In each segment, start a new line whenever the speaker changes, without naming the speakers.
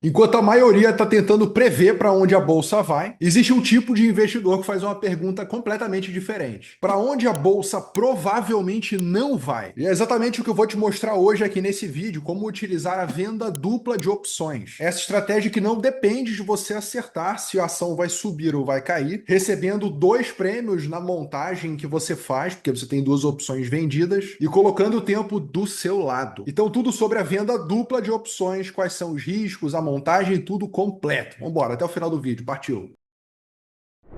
Enquanto a maioria está tentando prever para onde a bolsa vai, existe um tipo de investidor que faz uma pergunta completamente diferente. Para onde a bolsa provavelmente não vai? E é exatamente o que eu vou te mostrar hoje aqui nesse vídeo, como utilizar a venda dupla de opções. Essa estratégia que não depende de você acertar se a ação vai subir ou vai cair, recebendo dois prêmios na montagem que você faz, porque você tem duas opções vendidas, e colocando o tempo do seu lado. Então, tudo sobre a venda dupla de opções, quais são os riscos, a montagem, tudo completo. Vamos embora, até o final do vídeo. Partiu!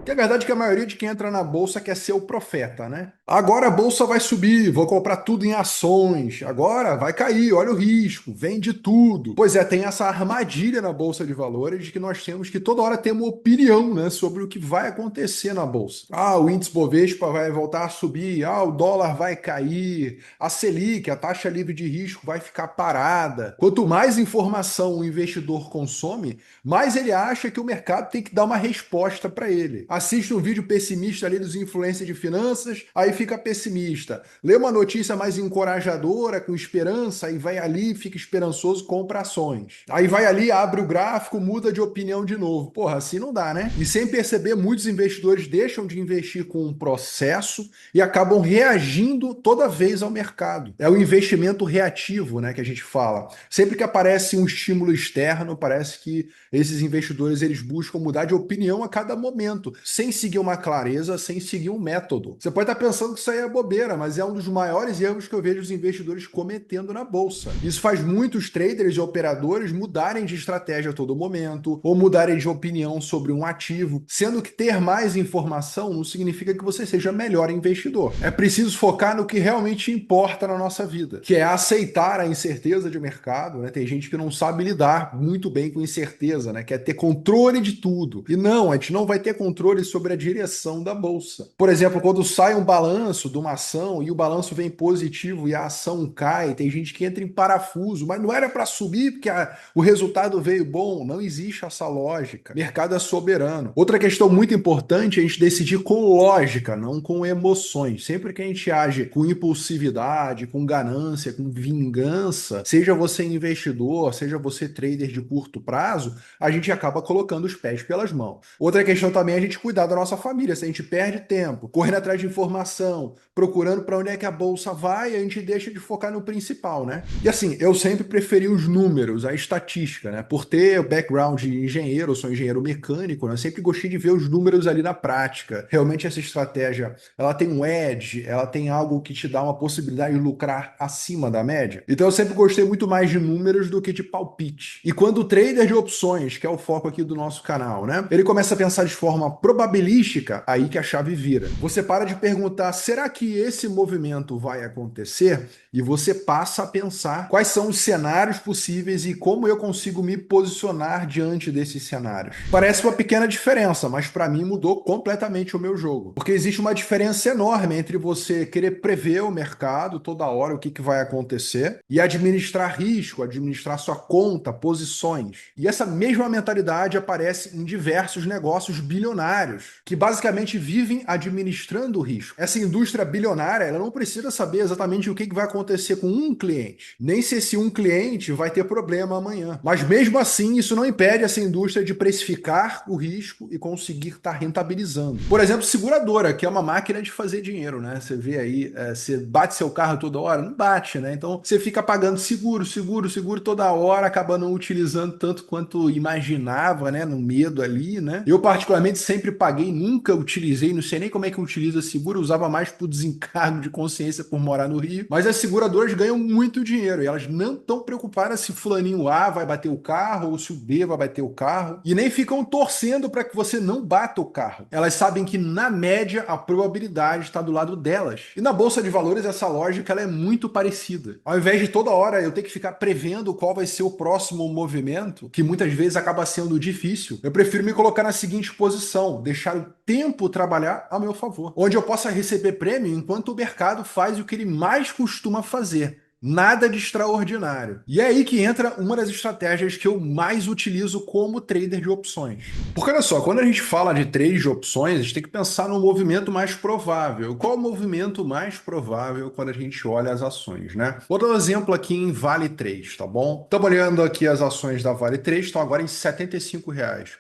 Que a verdade é que a maioria de quem entra na bolsa quer ser o profeta, né? Agora a bolsa vai subir, vou comprar tudo em ações. Agora vai cair, olha o risco, vende tudo. Pois é, tem essa armadilha na bolsa de valores de que nós temos que toda hora ter uma opinião, né, sobre o que vai acontecer na bolsa. Ah, o índice Bovespa vai voltar a subir, ah, o dólar vai cair, a Selic, a taxa livre de risco, vai ficar parada. Quanto mais informação o investidor consome, mais ele acha que o mercado tem que dar uma resposta para ele. Assiste um vídeo pessimista ali dos influencers de finanças, aí fica pessimista. Lê uma notícia mais encorajadora, com esperança, aí vai ali, fica esperançoso, compra ações. Aí vai ali, abre o gráfico, muda de opinião de novo. Porra, assim não dá, né? E sem perceber, muitos investidores deixam de investir com um processo e acabam reagindo toda vez ao mercado. É o investimento reativo, né, que a gente fala. Sempre que aparece um estímulo externo, parece que esses investidores eles buscam mudar de opinião a cada momento, sem seguir uma clareza, sem seguir um método. Você pode estar pensando que isso aí é bobeira, mas é um dos maiores erros que eu vejo os investidores cometendo na bolsa. Isso faz muitos traders e operadores mudarem de estratégia a todo momento, ou mudarem de opinião sobre um ativo, sendo que ter mais informação não significa que você seja melhor investidor. É preciso focar no que realmente importa na nossa vida, que é aceitar a incerteza de mercado, né? Tem gente que não sabe lidar muito bem com incerteza, né? Quer ter controle de tudo. E não, a gente não vai ter controle sobre a direção da bolsa. Por exemplo, quando sai um balanço de uma ação e o balanço vem positivo e a ação cai, tem gente que entra em parafuso, mas não era para subir porque o resultado veio bom. Não existe essa lógica. Mercado é soberano. Outra questão muito importante é a gente decidir com lógica, não com emoções. Sempre que a gente age com impulsividade, com ganância, com vingança, seja você investidor, seja você trader de curto prazo, a gente acaba colocando os pés pelas mãos. Outra questão também é a gente cuidar da nossa família. Se a gente perde tempo correndo atrás de informação, procurando para onde é que a bolsa vai, a gente deixa de focar no principal, né? E assim, eu sempre preferi os números, a estatística, né? Por ter o background de engenheiro, eu sou engenheiro mecânico, né? Eu sempre gostei de ver os números ali na prática. Realmente essa estratégia, ela tem um edge, ela tem algo que te dá uma possibilidade de lucrar acima da média. Então eu sempre gostei muito mais de números do que de palpite. E quando o trader de opções, que é o foco aqui do nosso canal, né? Ele começa a pensar de forma probabilística, aí que a chave vira. Você para de perguntar, será que esse movimento vai acontecer? E você passa a pensar quais são os cenários possíveis e como eu consigo me posicionar diante desses cenários. Parece uma pequena diferença, mas para mim mudou completamente o meu jogo. Porque existe uma diferença enorme entre você querer prever o mercado toda hora, o que vai acontecer, e administrar risco, administrar sua conta, posições. E essa mesma mentalidade aparece em diversos negócios bilionários, que basicamente vivem administrando o risco. Essa indústria bilionária, ela não precisa saber exatamente o que vai acontecer com um cliente, nem se esse um cliente vai ter problema amanhã. Mas mesmo assim, isso não impede essa indústria de precificar o risco e conseguir estar rentabilizando. Por exemplo, seguradora, que é uma máquina de fazer dinheiro, né? Você vê aí, você bate seu carro toda hora? Não bate, né? Então você fica pagando seguro, seguro, seguro toda hora, acaba não utilizando tanto quanto imaginava, né? No medo ali, né? Eu particularmente sempre paguei, nunca utilizei, não sei nem como é que utiliza seguro, usava mais por desencargo de consciência por morar no Rio. Mas as seguradoras ganham muito dinheiro e elas não estão preocupadas se fulaninho A vai bater o carro ou se o B vai bater o carro e nem ficam torcendo para que você não bata o carro. Elas sabem que na média a probabilidade está do lado delas. E na bolsa de valores essa lógica ela é muito parecida. Ao invés de toda hora eu ter que ficar prevendo qual vai ser o próximo movimento, que muitas vezes acaba sendo difícil, eu prefiro me colocar na seguinte posição, deixar o tempo trabalhar a meu favor, onde eu possa receber prêmio enquanto o mercado faz o que ele mais costuma fazer, Nada de extraordinário. E é aí que entra uma das estratégias que eu mais utilizo como trader de opções. Porque olha só, quando a gente fala de trade de opções, a gente tem que pensar no movimento mais provável. Qual é o movimento mais provável quando a gente olha as ações, né? Vou dar um exemplo aqui em Vale 3, tá bom? Estamos olhando aqui as ações da Vale 3, estão agora em R$ 75,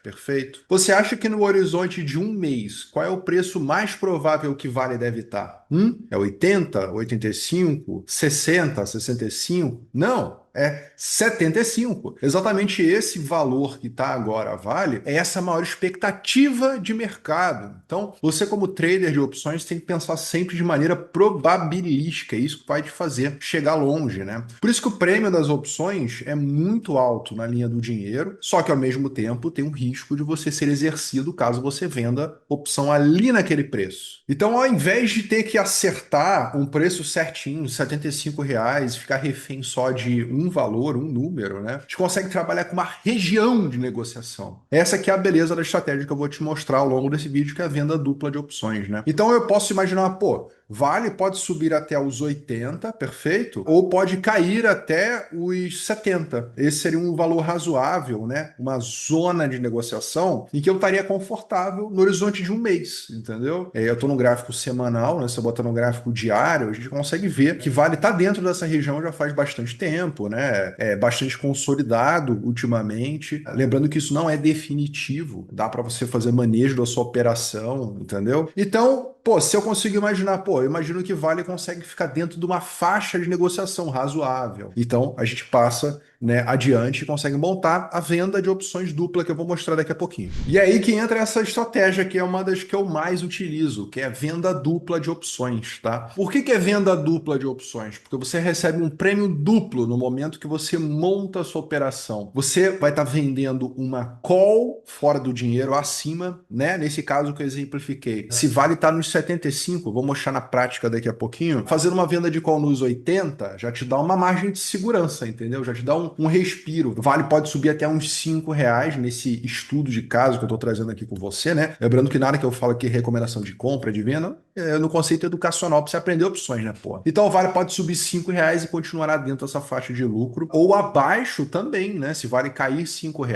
perfeito? Você acha que no horizonte de um mês, qual é o preço mais provável que Vale deve estar? É 80, 85, 60, 65? Não, é 75. Exatamente esse valor que está agora a Vale é essa maior expectativa de mercado. Então, você como trader de opções tem que pensar sempre de maneira probabilística. É isso que vai te fazer chegar longe, né? Por isso que o prêmio das opções é muito alto na linha do dinheiro, só que ao mesmo tempo tem um risco de você ser exercido caso você venda opção ali naquele preço. Então, ao invés de ter que acertar um preço certinho, R$ 75, ficar refém só de um valor, um número, né? A gente consegue trabalhar com uma região de negociação. Essa que é a beleza da estratégia que eu vou te mostrar ao longo desse vídeo, que é a venda dupla de opções, né? Então eu posso imaginar, pô, Vale pode subir até os 80, perfeito? Ou pode cair até os 70. Esse seria um valor razoável, né? Uma zona de negociação em que eu estaria confortável no horizonte de um mês, entendeu? Eu estou no gráfico semanal, né? Se eu botar no gráfico diário, a gente consegue ver que Vale está dentro dessa região já faz bastante tempo, né? É bastante consolidado ultimamente. Lembrando que isso não é definitivo, dá para você fazer manejo da sua operação, entendeu? Então, pô, se eu consigo imaginar, pô, eu imagino que Vale consegue ficar dentro de uma faixa de negociação razoável. Então, a gente passa, né, adiante e consegue montar a venda de opções dupla que eu vou mostrar daqui a pouquinho. E é aí que entra essa estratégia que é uma das que eu mais utilizo, que é venda dupla de opções, tá? Por que é venda dupla de opções? Porque você recebe um prêmio duplo no momento que você monta a sua operação. Você vai estar vendendo uma call fora do dinheiro acima, né? Nesse caso que eu exemplifiquei. Se Vale está nos 75, vou mostrar na prática daqui a pouquinho, fazendo uma venda de call nos 80 já te dá uma margem de segurança, entendeu? Já te dá um respiro. Vale pode subir até uns R$ 5 nesse estudo de caso que eu estou trazendo aqui com você, né? Lembrando que nada que eu falo aqui é recomendação de compra, de venda, é no conceito educacional para você aprender opções, né, pô? Então o Vale pode subir R$ 5 e continuará dentro dessa faixa de lucro, ou abaixo também, né? Se Vale cair R$ 5,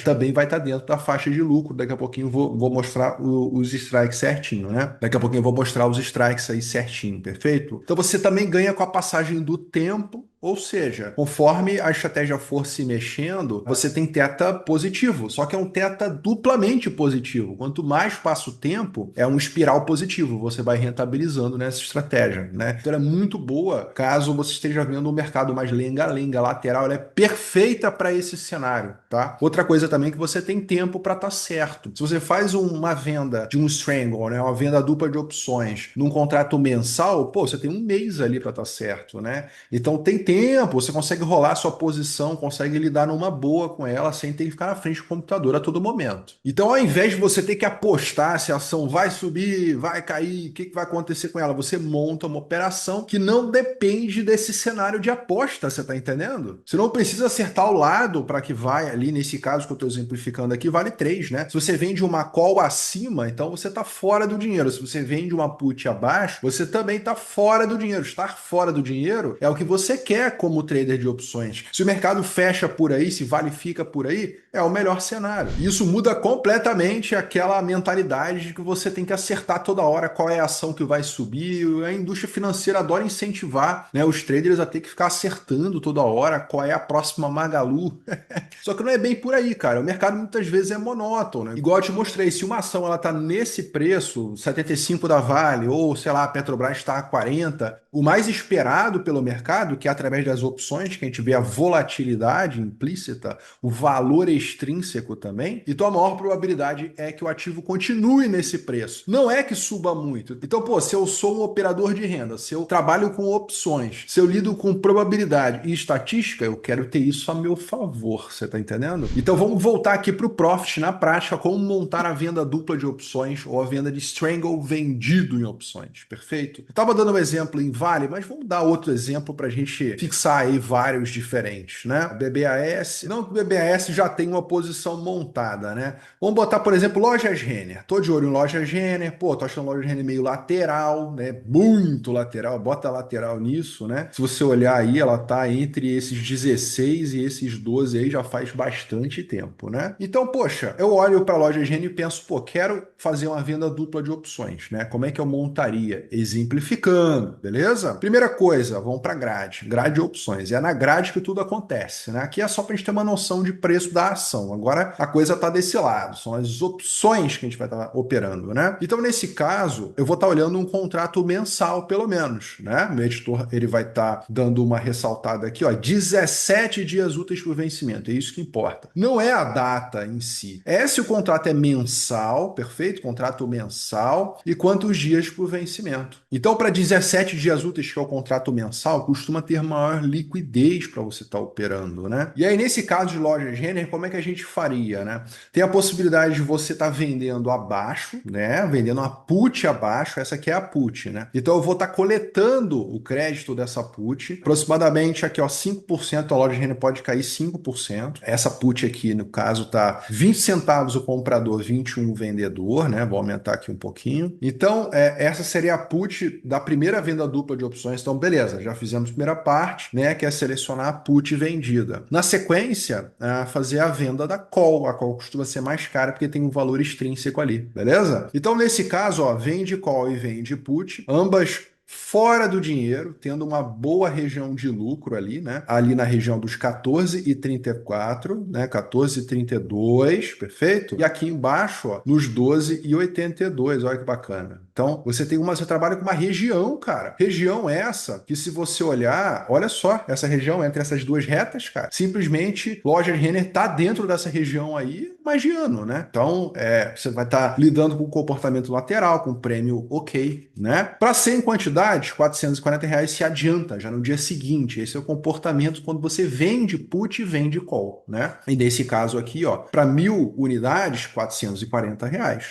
também vai estar dentro da faixa de lucro. Daqui a pouquinho vou mostrar os strikes certinho, né? Daqui a pouquinho eu vou mostrar os strikes aí certinho, perfeito? Então você também ganha com a passagem do tempo. Ou seja, conforme a estratégia for se mexendo, você tem teta positivo, só que é um teta duplamente positivo. Quanto mais passa o tempo, é um espiral positivo, você vai rentabilizando nessa estratégia, né? Então ela é muito boa caso você esteja vendo um mercado mais lenga-lenga, lateral, ela é perfeita para esse cenário, tá? Outra coisa também é que você tem tempo para estar certo. Se você faz uma venda de um strangle, né, uma venda dupla de opções, num contrato mensal, pô, você tem um mês ali para estar certo, né? Então tem tempo, você consegue rolar a sua posição, consegue lidar numa boa com ela sem ter que ficar na frente do computador a todo momento. Então, ao invés de você ter que apostar se a ação vai subir, vai cair, o que vai acontecer com ela, você monta uma operação que não depende desse cenário de aposta, você está entendendo? Você não precisa acertar o lado para que vai ali, nesse caso que eu estou exemplificando aqui, vale 3, né? Se você vende uma call acima, então você está fora do dinheiro. Se você vende uma put abaixo, você também está fora do dinheiro. Estar fora do dinheiro é o que você quer como trader de opções. Se o mercado fecha por aí, se Vale fica por aí, é o melhor cenário. Isso muda completamente aquela mentalidade de que você tem que acertar toda hora qual é a ação que vai subir. A indústria financeira adora incentivar, né, os traders a ter que ficar acertando toda hora qual é a próxima Magalu. Só que não é bem por aí, cara. O mercado muitas vezes é monótono, né? Igual eu te mostrei, se uma ação ela tá nesse preço, 75 da Vale, ou sei lá, a Petrobras está a 40, o mais esperado pelo mercado, que é através das opções que a gente vê a volatilidade implícita, o valor extrínseco também, então a maior probabilidade é que o ativo continue nesse preço. Não é que suba muito. Então, pô, se eu sou um operador de renda, se eu trabalho com opções, se eu lido com probabilidade e estatística, eu quero ter isso a meu favor, você tá entendendo? Então vamos voltar aqui para o Profit na prática, como montar a venda dupla de opções ou a venda de strangle vendido em opções, perfeito? Eu tava dando um exemplo em Vale, mas vamos dar outro exemplo para a gente fixar aí vários diferentes, né? BBAS, não que o BBAS já tem uma posição montada, né? Vamos botar, por exemplo, lojas Renner. Tô de olho em lojas Renner, pô, tô achando lojas Renner meio lateral, né? Muito lateral, bota lateral nisso, né? Se você olhar aí, ela tá entre esses 16 e esses 12 aí já faz bastante tempo, né? Então, poxa, eu olho para a loja Gênio e penso, pô, quero fazer uma venda dupla de opções, né? Como é que eu montaria? Exemplificando, beleza? Primeira coisa, vamos para grade de opções. É na grade que tudo acontece, né? Aqui é só para a gente ter uma noção de preço da ação. Agora a coisa tá desse lado, são as opções que a gente vai estar operando, né? Então, nesse caso, eu vou estar olhando um contrato mensal, pelo menos, né? Meu editor, ele vai estar dando uma ressaltada aqui, ó, 17 dias úteis para o vencimento, é isso que importa. Não é a data em si, é se o contrato é mensal, perfeito? Contrato mensal, e quantos dias para o vencimento. Então, para 17 dias úteis, que é o contrato mensal, costuma ter maior liquidez para você estar operando, né? E aí, nesse caso de lojas Renner, como é que a gente faria, né? Tem a possibilidade de você estar vendendo abaixo, né? Vendendo uma put abaixo, essa aqui é a put, né? Então eu vou estar coletando o crédito dessa put, aproximadamente aqui, ó, 5%, a loja Renner pode cair 5%. Essa put aqui, no caso, tá 20 centavos o comprador, 21 o vendedor, né? Vou aumentar aqui um pouquinho. Então, essa seria a put da primeira venda dupla de opções. Então, beleza, já fizemos a primeira parte, né? Que é selecionar a put vendida. Na sequência, fazer a venda da call. A call costuma ser mais cara porque tem um valor extrínseco ali, beleza? Então, nesse caso, ó, vende call e vende put, ambas fora do dinheiro, tendo uma boa região de lucro ali, né? Ali na região dos 14,34, né? 14,32, perfeito? E aqui embaixo, ó, nos 12,82, olha que bacana. Então, você trabalha com uma região, cara. Região essa que, se você olhar, olha só, essa região entre essas duas retas, cara, simplesmente loja Renner tá dentro dessa região aí, magiano, né? Então, você vai estar lidando com o comportamento lateral, com prêmio ok, né? Para ser em quantidade, R$ 440 se adianta já no dia seguinte. Esse é o comportamento quando você vende put e vende call, né? E nesse caso aqui, ó, para 1.000 unidades, R$ 440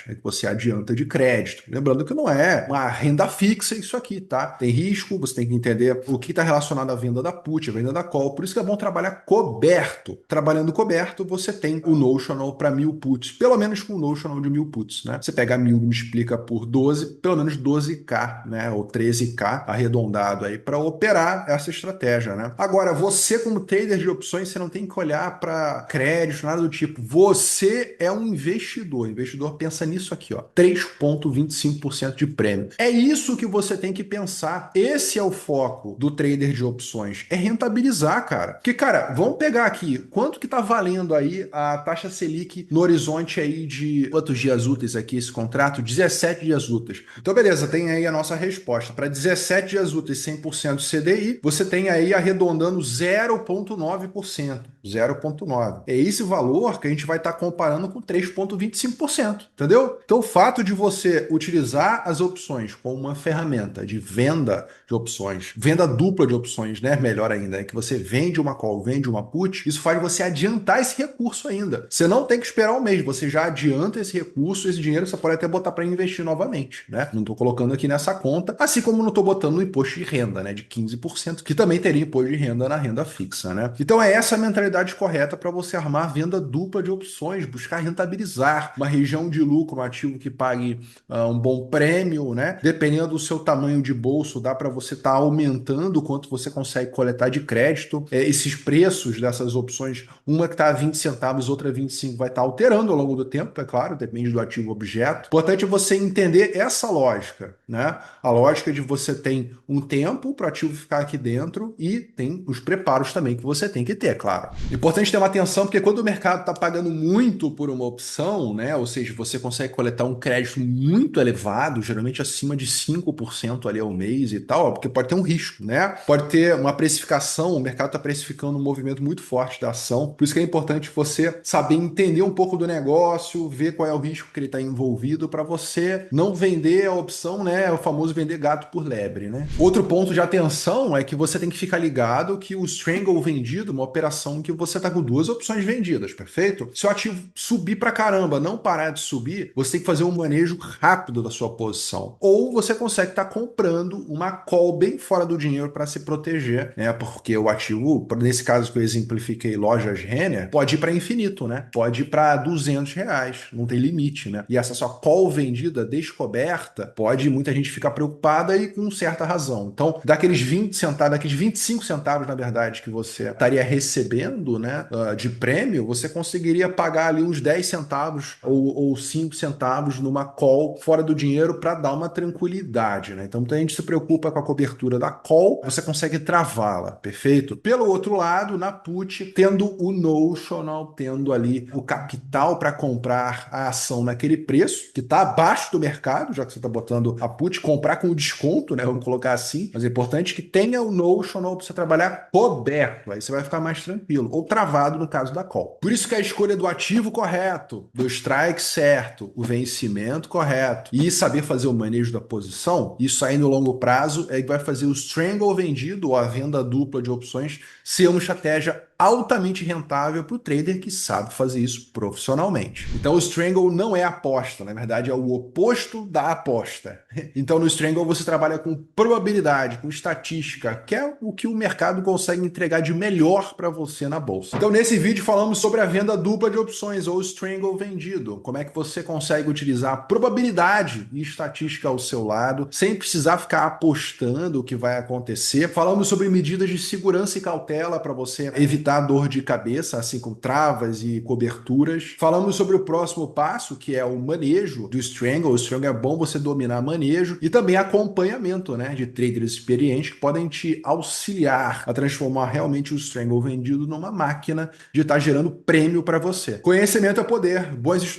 é que você adianta de crédito. Lembrando que não é uma renda fixa isso aqui, tá? Tem risco, você tem que entender o que está relacionado à venda da put, à venda da call. Por isso que é bom trabalhar coberto. Trabalhando coberto, você tem o notional para 1.000 puts, pelo menos com o notional de 1.000 puts, né? Você pega 1.000 e multiplica por 12, pelo menos 12K, né? Ou 13K arredondado aí para operar essa estratégia, né? Agora, você como trader de opções, você não tem que olhar para crédito, nada do tipo. Você é um investidor. O investidor pensa nisso aqui, ó, 3,25% de prêmio. É isso que você tem que pensar. Esse é o foco do trader de opções, é rentabilizar, cara. Porque, cara, vamos pegar aqui, quanto que tá valendo aí a taxa Selic no horizonte aí de quantos dias úteis aqui esse contrato? 17 dias úteis. Então, beleza, tem aí a nossa resposta. Para 17 dias úteis, 100% CDI, você tem aí arredondando 0,9%. 0,9%. É esse valor que a gente vai estar comparando com 3,25%, entendeu? Então, o fato de você utilizar as opções como uma ferramenta de venda de opções, venda dupla de opções, né? Melhor ainda, é que você vende uma call, vende uma put, isso faz você adiantar esse recurso ainda. Você não tem que esperar um mês, você já adianta esse recurso, esse dinheiro você pode até botar para investir novamente, né? Não estou colocando aqui nessa conta, assim como não estou botando no imposto de renda, né? De 15%, que também teria imposto de renda na renda fixa, né? Então é essa a mentalidade correta para você armar a venda dupla de opções, buscar rentabilizar uma região de lucro, um ativo que pague um bom prêmio, né? Dependendo do seu tamanho de bolso, dá para você estar aumentando o quanto você consegue coletar de crédito. Esses preços dessas opções, uma que está a 20 centavos, outra a 25, vai estar alterando ao longo do tempo, é claro, depende do ativo objeto. Importante é você entender essa lógica, né? A lógica de você tem um tempo para o ativo ficar aqui dentro e tem os preparos também que você tem que ter, claro. Importante ter uma atenção, porque quando o mercado está pagando muito por uma opção, né? Ou seja, você consegue coletar um crédito muito elevado, geralmente acima de 5% ali ao mês e tal, porque pode ter um risco, né? Pode ter uma precificação, o mercado está precificando um movimento muito forte da ação, por isso que é importante você saber entender um pouco do negócio, ver qual é o risco que ele está envolvido para você não vender a opção, né? O famoso vender gato por lebre, né? Outro ponto de atenção é que você tem que ficar ligado que o strangle vendido, uma operação que você está com duas opções vendidas, perfeito? Se o ativo subir para caramba, não parar de subir, você tem que fazer um manejo rápido da sua posição. Ou você consegue estar comprando uma call bem fora do dinheiro para se proteger, né? Porque o ativo, nesse caso que eu exemplifiquei, lojas Renner, pode ir para infinito, né? Pode ir para R$ 200, não tem limite, né? E essa sua call vendida descoberta, pode muita gente ficar preocupada e com certa razão. Então, daqueles 20 centavos, daqueles 25 centavos, na verdade, que você estaria recebendo, né, de prêmio, você conseguiria pagar ali uns 10 centavos ou 5 centavos numa call fora do dinheiro para dar uma tranquilidade, né? Então, muita gente se preocupa com a cobertura da call, você consegue travá-la, perfeito? Pelo outro lado, na put, tendo o notional, tendo ali o capital para comprar a ação naquele preço, que está abaixo do mercado, já que você está botando a put, comprar com desconto, né? Vamos colocar assim, mas é importante que tenha o notional para você trabalhar coberto, aí você vai ficar mais tranquilo, ou travado no caso da call. Por isso que a escolha do ativo correto, do strike certo, o vencimento correto e saber fazer o manejo da posição, isso aí no longo prazo é que vai fazer o strangle vendido ou a venda dupla de opções ser uma estratégia altamente rentável para o trader que sabe fazer isso profissionalmente. Então o strangle não é aposta, na verdade é o oposto da aposta. Então no strangle você trabalha com probabilidade, com estatística, que é o que o mercado consegue entregar de melhor para você na bolsa. Então nesse vídeo falamos sobre a venda dupla de opções ou strangle vendido, como é que você consegue utilizar probabilidade e estatística ao seu lado, sem precisar ficar apostando o que vai acontecer. Falamos sobre medidas de segurança e cautela para você evitar dor de cabeça, assim como travas e coberturas. Falamos sobre o próximo passo, que é o manejo do strangle. O strangle é bom você dominar manejo e também acompanhamento, né, de traders experientes que podem te auxiliar a transformar realmente o strangle vendido numa máquina de estar gerando prêmio para você. Conhecimento é poder. Bons estudos.